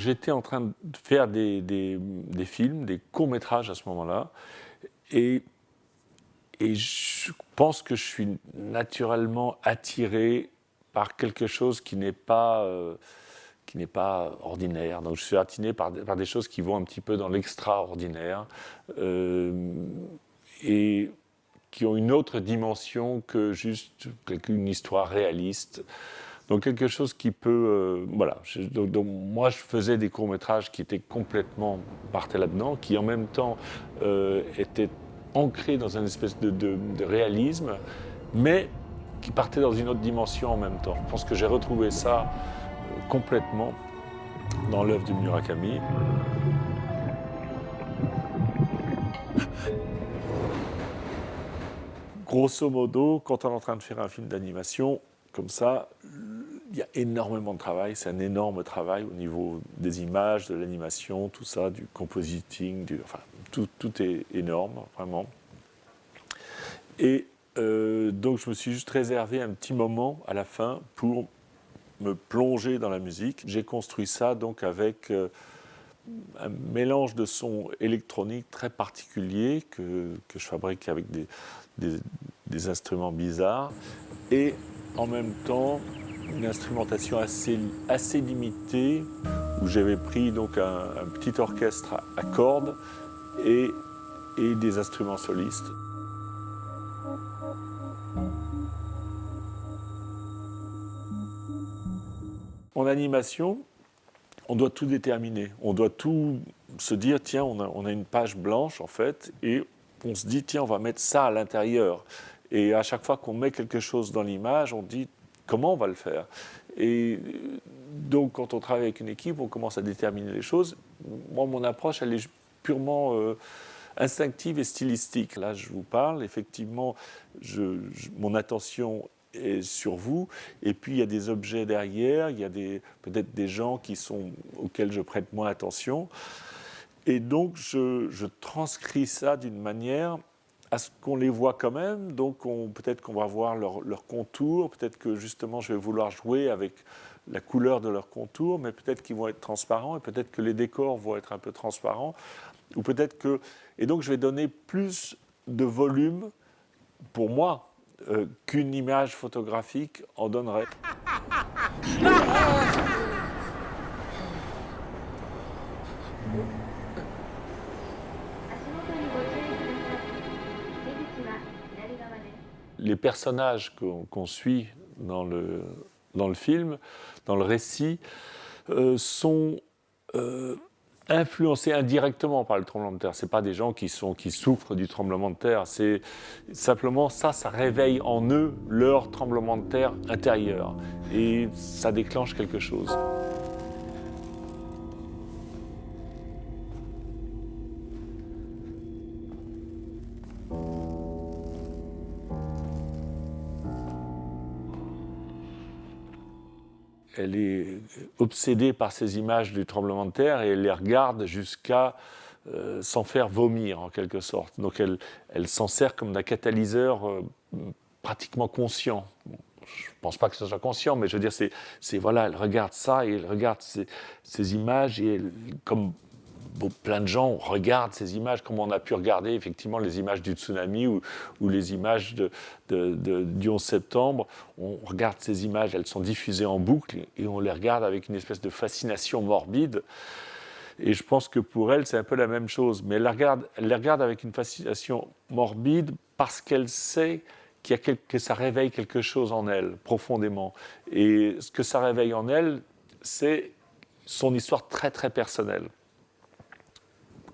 J'étais en train de faire des films, des courts-métrages à ce moment-là, et, et je pense que je suis naturellement attiré par quelque chose qui n'est pas ordinaire. Donc je suis attiré par des choses qui vont un petit peu dans l'extraordinaire euh, et qui ont une autre dimension que juste une histoire réaliste. Donc quelque chose qui peut... voilà. Donc moi, je faisais des courts-métrages qui étaient complètement partaient là-dedans, qui en même temps étaient ancrés dans une espèce de réalisme, mais qui partaient dans une autre dimension en même temps. Je pense que j'ai retrouvé ça complètement dans l'œuvre de Murakami. Grosso modo, quand on est en train de faire un film d'animation, comme ça, il y a énormément de travail, c'est un énorme travail au niveau des images, de l'animation, tout ça, du compositing, enfin, tout est énorme, vraiment. Et donc je me suis juste réservé un petit moment à la fin pour me plonger dans la musique. J'ai construit ça donc avec un mélange de sons électroniques très particuliers que je fabrique avec des, des instruments bizarres et en même temps une instrumentation assez limitée où j'avais pris donc un petit orchestre à cordes et, et des instruments solistes. En animation, on doit tout déterminer. On doit tout se dire, tiens, on a une page blanche en fait, et on se dit, tiens, on va mettre ça à l'intérieur. Et à chaque fois qu'on met quelque chose dans l'image, on dit, comment on va le faire? Et donc, quand on travaille avec une équipe, on commence à déterminer les choses. Moi, mon approche, elle est purement instinctive et stylistique. Là, je vous parle, effectivement, mon attention est sur vous, et puis il y a des objets derrière, il y a peut-être des gens auxquels je prête moins attention, et donc je transcris ça d'une manière à ce qu'on les voit quand même, donc peut-être qu'on va voir leur contour, peut-être que justement je vais vouloir jouer avec la couleur de leur contour, mais peut-être qu'ils vont être transparents, et peut-être que les décors vont être un peu transparents, ou peut-être que... Et donc je vais donner plus de volume, pour moi, qu'une image photographique en donnerait. Les personnages qu'on suit dans le film, dans le récit, sont influencés indirectement par le tremblement de terre. Ce n'est pas des gens qui souffrent du tremblement de terre. C'est simplement ça réveille en eux leur tremblement de terre intérieur. Et ça déclenche quelque chose. Elle est obsédée par ces images du tremblement de terre et elle les regarde jusqu'à s'en faire vomir en quelque sorte. Donc elle s'en sert comme d'un catalyseur pratiquement conscient. Bon, je ne pense pas que ce soit conscient, mais je veux dire, voilà, elle regarde ça et elle regarde ces images et comme plein de gens regardent ces images, comme on a pu regarder effectivement les images du tsunami ou les images du 11 septembre. On regarde ces images, elles sont diffusées en boucle et on les regarde avec une espèce de fascination morbide. Et je pense que pour elle, c'est un peu la même chose. Mais elle les regarde avec une fascination morbide parce qu'elle sait que ça réveille quelque chose en elle, profondément. Et ce que ça réveille en elle, c'est son histoire très très personnelle.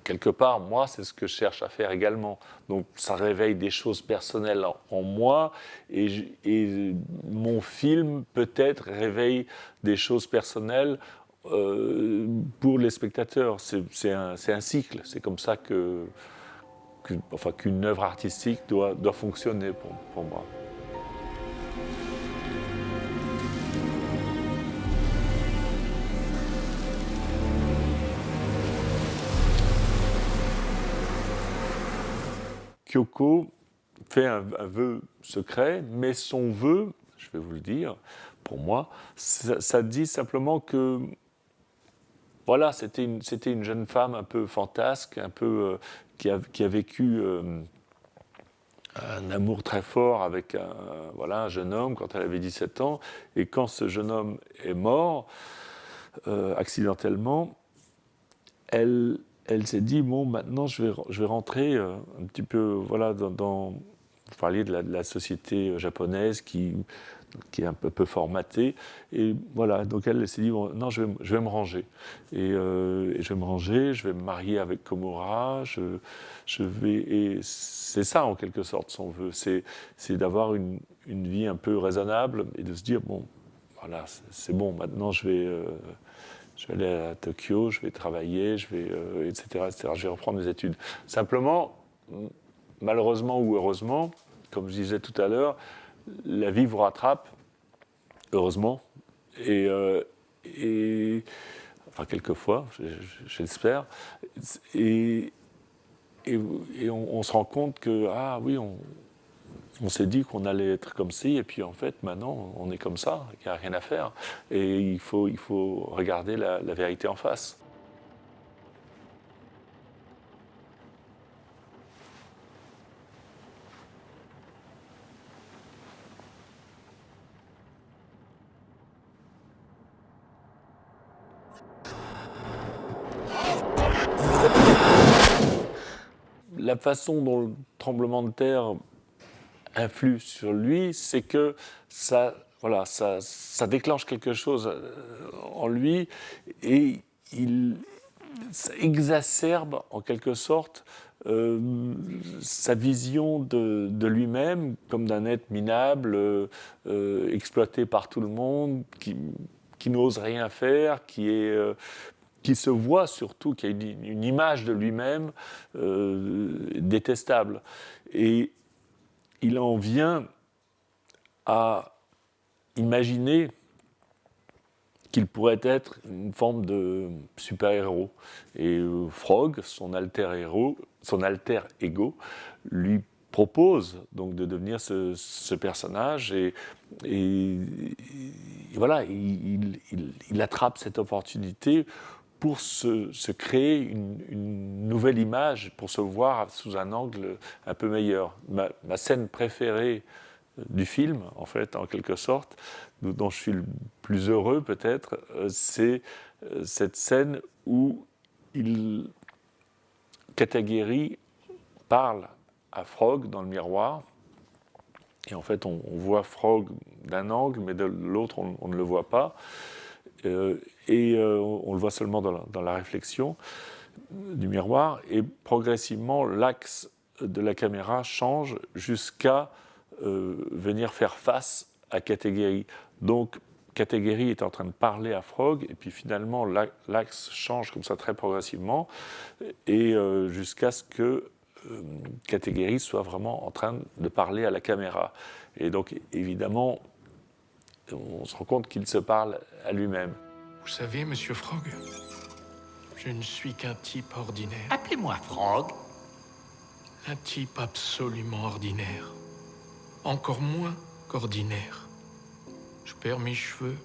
Quelque part, moi, c'est ce que je cherche à faire également. Donc, ça réveille des choses personnelles en moi, et mon film, peut-être, réveille des choses personnelles pour les spectateurs. C'est un cycle. C'est comme ça qu'une œuvre artistique doit fonctionner pour moi. Kyoko fait un vœu secret, mais son vœu, je vais vous le dire, pour moi, ça dit simplement que voilà, c'était une jeune femme un peu fantasque, un peu qui a vécu un amour très fort avec un jeune homme quand elle avait 17 ans. Et quand ce jeune homme est mort, accidentellement, elle s'est dit, bon, maintenant je vais rentrer un petit peu dans vous parliez de la société japonaise qui est un peu formatée. Et voilà, donc elle s'est dit, bon, non, je vais me ranger. Et je vais me ranger, je vais me marier avec Komura, et c'est ça en quelque sorte son vœu, c'est d'avoir une vie un peu raisonnable et de se dire, bon, voilà, c'est bon, maintenant je vais aller à Tokyo, je vais travailler, etc., etc. Je vais reprendre mes études. Simplement, malheureusement ou heureusement, comme je disais tout à l'heure, la vie vous rattrape, heureusement, et enfin quelquefois, j'espère, et, on se rend compte que, ah oui, on s'est dit qu'on allait être comme ci, et puis en fait, maintenant, on est comme ça, il n'y a rien à faire, et il faut regarder la vérité en face. La façon dont le tremblement de terre influe sur lui, c'est que ça déclenche quelque chose en lui et ça exacerbe en quelque sorte sa vision de lui-même comme d'un être minable, exploité par tout le monde, qui n'ose rien faire, qui se voit surtout, qui a une image de lui-même détestable. Et il en vient à imaginer qu'il pourrait être une forme de super-héros. Et Frog, son alter ego, lui propose donc de devenir ce personnage et voilà, il attrape cette opportunité pour se créer une nouvelle image, pour se voir sous un angle un peu meilleur. Ma scène préférée du film, en fait, en quelque sorte, dont je suis le plus heureux peut-être, c'est cette scène où Katagiri parle à Frog dans le miroir, et en fait on voit Frog d'un angle, mais de l'autre on ne le voit pas, on le voit seulement dans la réflexion du miroir, et progressivement l'axe de la caméra change jusqu'à venir faire face à Katagiri. Donc Katagiri est en train de parler à Frog, et puis finalement l'axe change comme ça très progressivement, et jusqu'à ce que Katagiri soit vraiment en train de parler à la caméra. Et donc évidemment, on se rend compte qu'il se parle à lui-même. Vous savez, monsieur Frog, je ne suis qu'un type ordinaire. Appelez-moi Frog. Un type absolument ordinaire. Encore moins qu'ordinaire. Je perds mes cheveux.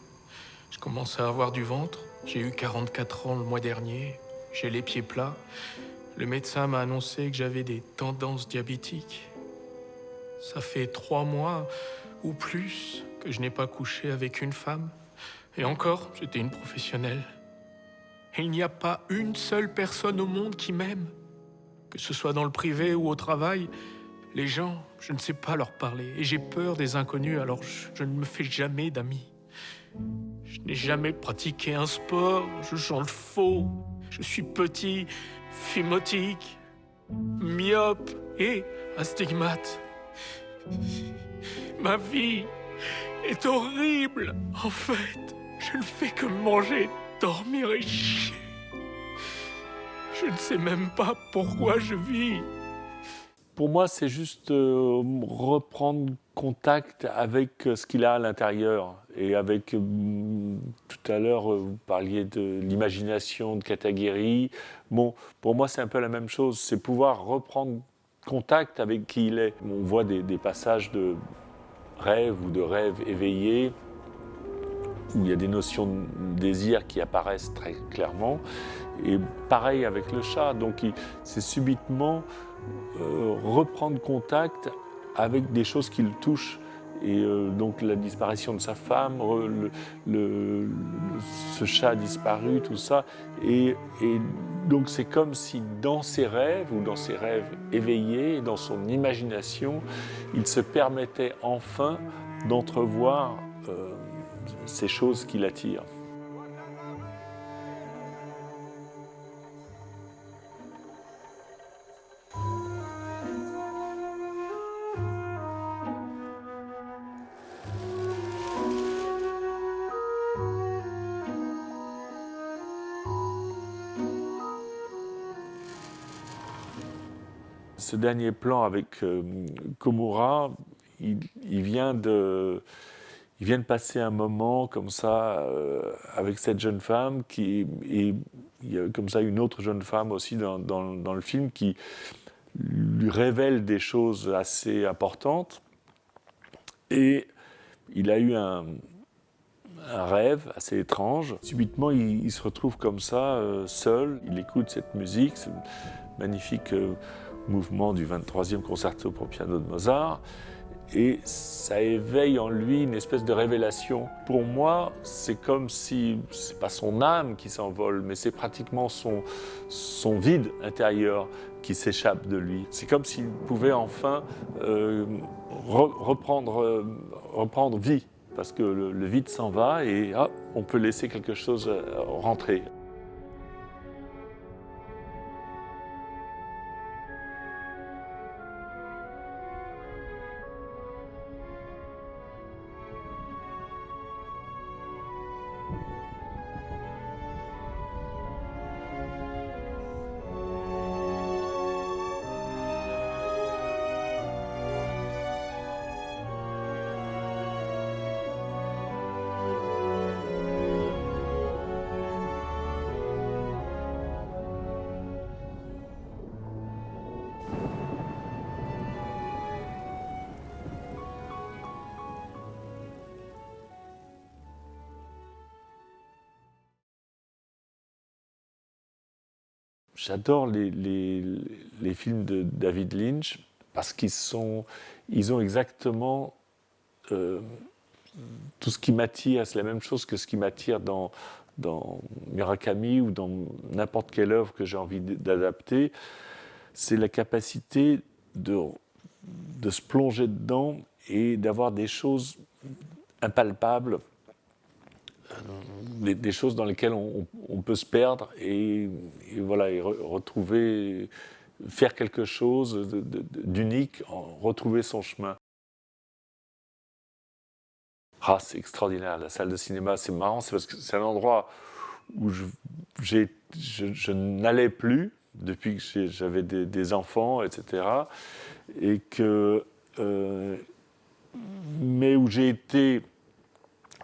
Je commence à avoir du ventre. J'ai eu 44 ans le mois dernier. J'ai les pieds plats. Le médecin m'a annoncé que j'avais des tendances diabétiques. Ça fait 3 mois ou plus que je n'ai pas couché avec une femme. Et encore, j'étais une professionnelle. Et il n'y a pas une seule personne au monde qui m'aime. Que ce soit dans le privé ou au travail, les gens, je ne sais pas leur parler. Et j'ai peur des inconnus, alors je ne me fais jamais d'amis. Je n'ai jamais pratiqué un sport, je chante faux. Je suis petit, phimotique, myope et astigmate. Ma vie est horrible, en fait. Je ne fais que manger, dormir et chier. Je ne sais même pas pourquoi je vis. Pour moi, c'est juste reprendre contact avec ce qu'il a à l'intérieur. Et avec, tout à l'heure, vous parliez de l'imagination de Katagiri. Bon, pour moi, c'est un peu la même chose. C'est pouvoir reprendre contact avec qui il est. On voit des passages de rêves ou de rêves éveillés où il y a des notions de désir qui apparaissent très clairement. Et pareil avec le chat, donc c'est subitement reprendre contact avec des choses qui le touchent. Et donc la disparition de sa femme, ce chat a disparu, tout ça. Et donc c'est comme si dans ses rêves, ou dans ses rêves éveillés, dans son imagination, il se permettait enfin d'entrevoir ces choses qui l'attirent. Ce dernier plan avec Komura, il vient de passer un moment comme ça avec cette jeune femme et il y a comme ça une autre jeune femme aussi dans le film qui lui révèle des choses assez importantes. Et il a eu un rêve assez étrange. Subitement, il se retrouve comme ça, seul. Il écoute cette musique, ce magnifique mouvement du 23e concerto pour piano de Mozart. Et ça éveille en lui une espèce de révélation. Pour moi, c'est comme si, c'est pas son âme qui s'envole, mais c'est pratiquement son vide intérieur qui s'échappe de lui. C'est comme s'il pouvait enfin reprendre vie, parce que le vide s'en va et on peut laisser quelque chose rentrer. J'adore les films de David Lynch parce ils ont exactement tout ce qui m'attire. C'est la même chose que ce qui m'attire dans Murakami ou dans n'importe quelle œuvre que j'ai envie d'adapter. C'est la capacité de se plonger dedans et d'avoir des choses impalpables, des choses dans lesquelles on peut se perdre et voilà, et retrouver, faire quelque chose d'unique, retrouver son chemin. Ah, c'est extraordinaire, la salle de cinéma, c'est marrant, c'est parce que c'est un endroit où je n'allais plus depuis que j'avais des enfants, etc. Mais où j'ai été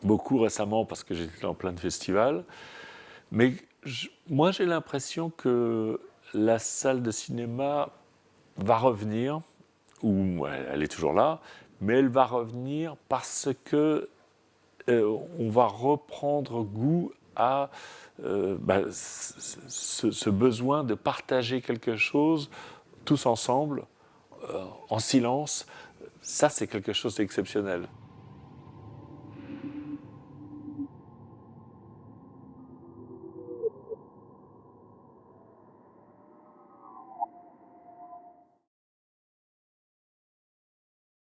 beaucoup récemment parce que j'étais en plein de festivals. Mais moi, j'ai l'impression que la salle de cinéma va revenir, ou elle est toujours là, mais elle va revenir parce que on va reprendre goût à ce besoin de partager quelque chose tous ensemble, en silence. Ça, c'est quelque chose d'exceptionnel.